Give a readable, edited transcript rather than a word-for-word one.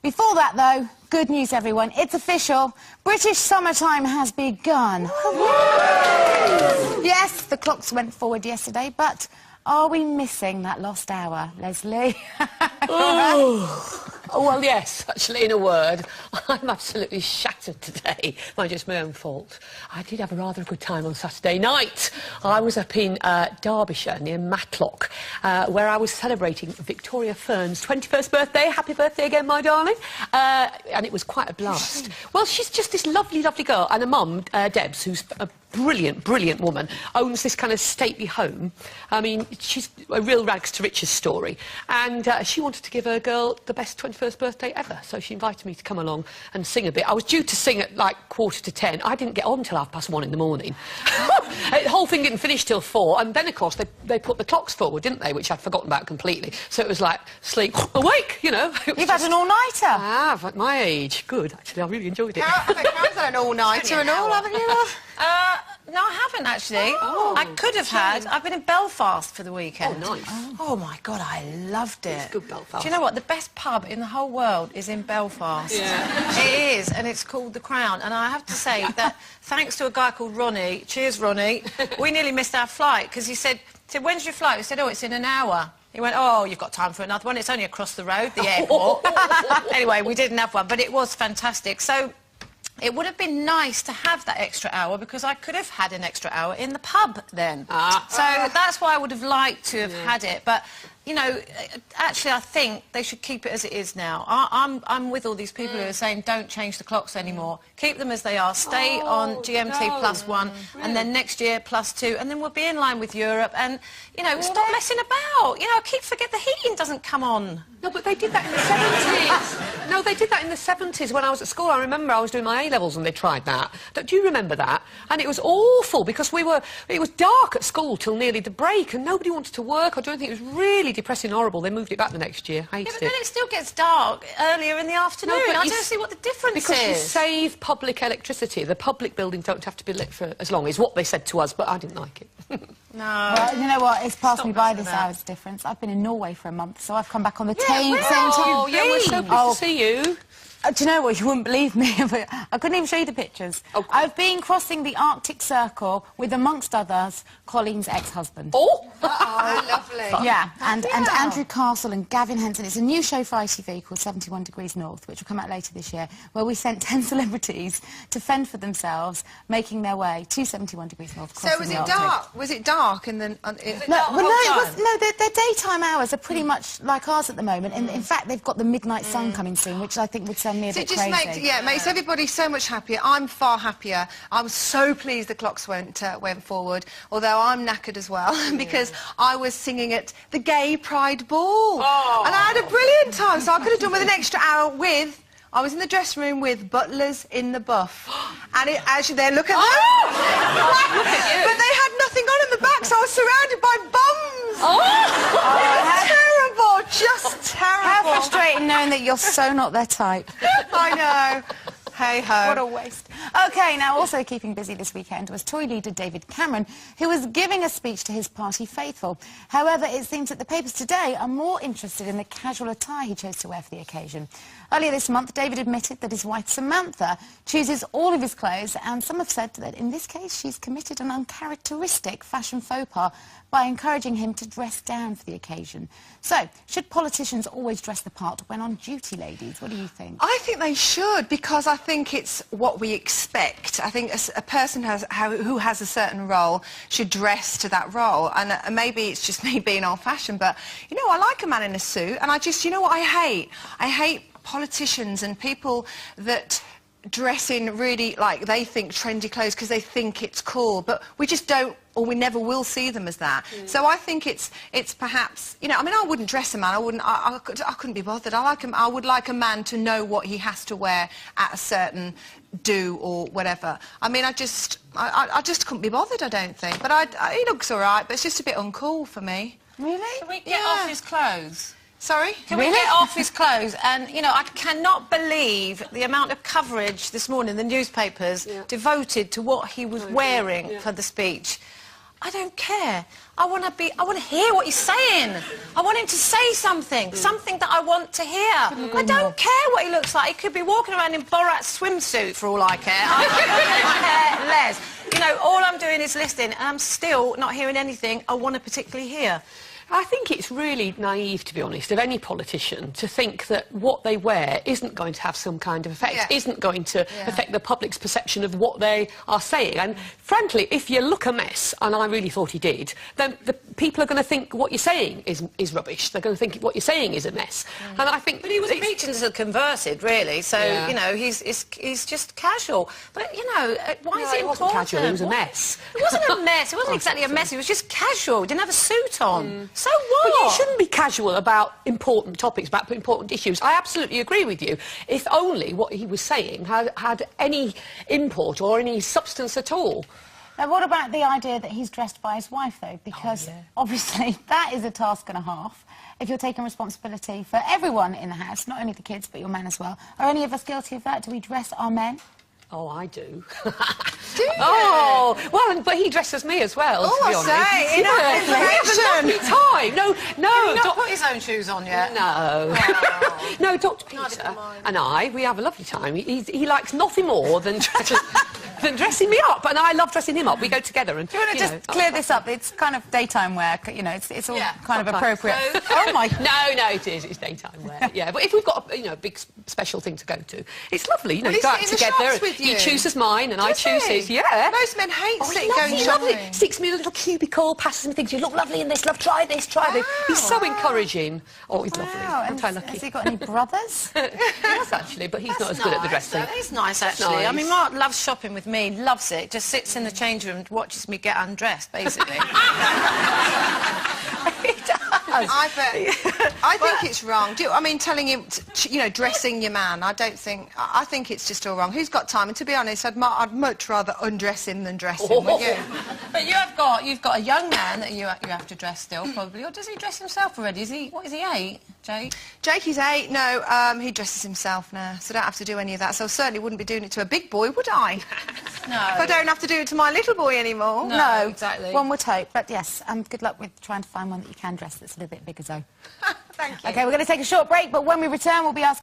Before that, though, good news, everyone. It's official. British summertime has begun. Yes, the clocks went forward yesterday, but are we missing that lost hour, Leslie? Oh, well, yes, actually, in a word, I'm absolutely shattered today. Mind you, it's my own fault. I did have a rather good time on Saturday night. I was up in Derbyshire, near Matlock, where I was celebrating Victoria Fern's 21st birthday. Happy birthday again, my darling. And it was quite a blast. Well, she's just this lovely, lovely girl. And her mum, Debs, who's a brilliant, brilliant woman, owns this kind of stately home. I mean, she's a real rags to riches story. And she wanted to give her girl the best 21st birthday ever, so she invited me to come along and sing a bit. I was due to sing at like 10:15. I didn't get on till 1:30 in the morning. The whole thing didn't finish till 4, and then of course they put the clocks forward, didn't they, which I'd forgotten about completely. So it was like sleep, awake, you know. You've had an all-nighter. I have, at my age. Good, actually, I really enjoyed it. I've had an all-nighter and all, haven't you? No, I haven't, actually. Oh, I could have had. I've been in Belfast for the weekend. Oh, nice. Oh, my God, I loved it. It's good, Belfast. Do you know what? The best pub in the whole world is in Belfast. Yeah. It is, and it's called The Crown. And I have to say that thanks to a guy called Ronnie, cheers, Ronnie, we nearly missed our flight, because he said, when's your flight? We said, oh, it's in an hour. He went, oh, you've got time for another one. It's only across the road, the airport. Anyway, we didn't have one, but it was fantastic. So it would have been nice to have that extra hour, because I could have had an extra hour in the pub then. So that's why I would have liked to have had it. But, you know, actually, I think they should keep it as it is now. I'm with all these people who are saying don't change the clocks anymore. Keep them as they are. Stay on GMT +1, and then next year +2, and then we'll be in line with Europe. And, you know, stop messing about. You know, I keep forgetting the heating doesn't come on. No, but they did that in the 70s. No, they did that in the 70s when I was at school. I remember I was doing my A-levels and they tried that. Do you remember that? And it was awful, because it was dark at school till nearly the break and nobody wanted to work or do anything. It was really depressing and horrible. They moved it back the next year. Hated Yeah, but then it still gets dark earlier in the afternoon. No, I don't see what the difference because is. you save public electricity. The public buildings don't have to be lit for as long, is what they said to us, but I didn't like it. No. Well, you know what? It's passed Stop me by messing this about. hour's difference. I've been in Norway for a month, so I've come back on the same time. Oh, yeah, we're so pleased to see you. Do you know what? You wouldn't believe me, but I couldn't even show you the pictures. Oh. I've been crossing the Arctic Circle with, amongst others, Colin's ex-husband. Oh! Oh, lovely. Yeah, and Andrew Castle and Gavin Henson. It's a new show for ITV called 71 Degrees North, which will come out later this year, where we sent 10 celebrities to fend for themselves, making their way to 71 Degrees North. So was it dark? Was it dark? And then their daytime hours are pretty much like ours at the moment. In fact, they've got the midnight sun coming soon, which I think would send me a bit crazy. It makes everybody so much happier. I'm far happier. I was so pleased the clocks went forward, although I'm knackered as well, because I was singing at the Gay Pride Ball. Oh. And I had a brilliant time, so I could have done with an extra hour with... I was in the dressing room with butlers in the buff. And actually, there, look at them. Look at you. But they had nothing on in the back, so I was surrounded by bums. Terrible, just terrible. How frustrating knowing that you're so not their type. I know. Hey-ho. What a waste. OK, now also keeping busy this weekend was Tory leader David Cameron, who was giving a speech to his party faithful. However, it seems that the papers today are more interested in the casual attire he chose to wear for the occasion. Earlier this month, David admitted that his wife Samantha chooses all of his clothes, and some have said that in this case she's committed an uncharacteristic fashion faux pas by encouraging him to dress down for the occasion. So, should politicians always dress the part when on duty, ladies? What do you think? I think they should, because I think it's what we expect. I think a person who has a certain role should dress to that role. And maybe it's just me being old-fashioned, but, you know, I like a man in a suit, and I just, you know what I hate? I hate politicians and people that dress in really, like, they think trendy clothes because they think it's cool, but we just don't, or we never will see them as that. So I think it's perhaps, you know, I mean, I wouldn't dress a man. I couldn't be bothered. I would like a man to know what he has to wear at a certain do or whatever. I mean, I just couldn't be bothered, I don't think. But he looks all right, but it's just a bit uncool for me. Really? Can we get off his clothes? Sorry? Can we get off his clothes? And, you know, I cannot believe the amount of coverage this morning, the newspapers, devoted to what he was wearing for the speech. I don't care. I want to hear what he's saying. I want him to say something that I want to hear. I don't care what he looks like. He could be walking around in Borat's swimsuit for all I care. I don't care less. You know, all I'm doing is listening, and I'm still not hearing anything I want to particularly hear. I think it's really naive, to be honest, of any politician to think that what they wear isn't going to have some kind of effect, isn't going to affect the public's perception of what they are saying. And frankly, if you look a mess, and I really thought he did, then the people are going to think what you're saying is rubbish. They're going to think what you're saying is a mess. And I think... But he was preaching to the converted, really, so, you know, he's just casual. But, you know, why is it important? It wasn't casual, it was a mess. It wasn't a mess, it wasn't exactly a mess, it was just casual. He didn't have a suit on. So what? Well, you shouldn't be casual about important topics, about important issues. I absolutely agree with you. If only what he was saying had any import or any substance at all. Now, what about the idea that he's dressed by his wife, though? Because, obviously, that is a task and a half. If you're taking responsibility for everyone in the house, not only the kids, but your man as well. Are any of us guilty of that? Do we dress our men? Oh, I do. Do you? Oh, well, but he dresses me as well, to be honest. Say, We have a lovely time. No. Did he not put his own shoes on yet? No. Oh. No, Dr. Peter and we have a lovely time. He likes nothing more than dressing me up, and I love dressing him up. We go together and... Do you want to just clear this up? It's kind of daytime wear, you know, it's all kind of appropriate. So, oh, my... No, it is. It's daytime wear, yeah. But if we've got a big special thing to go to, it's lovely, you know, go out together. He chooses mine and I choose his, Most men hate going shopping. Sticks me in a little cubicle, passes me things, you look lovely in this, love, try this, try this. He's so encouraging. Oh, he's lovely. Aren't I lucky? Has he got any brothers? Yes, actually, but he's not as good at the dressing. He's nice, actually. Nice. I mean, Mark loves shopping with me, loves it. Just sits in the change room and watches me get undressed, basically. I think it's wrong. I mean, telling him, you know, dressing your man, I think it's just all wrong. Who's got time? And to be honest, I'd much rather undress him than dress him, would you? But you've got a young man that you have to dress still, probably. Or does he dress himself already? What is he, 8, Jake? Jake is 8. No, he dresses himself now, so I don't have to do any of that. So I certainly wouldn't be doing it to a big boy, would I? No. If I don't have to do it to my little boy anymore. No, exactly. One would hope. But yes, good luck with trying to find one that you can dress that's a little bit bigger, Zoe. Thank you. OK, we're going to take a short break, but when we return, we'll be asking...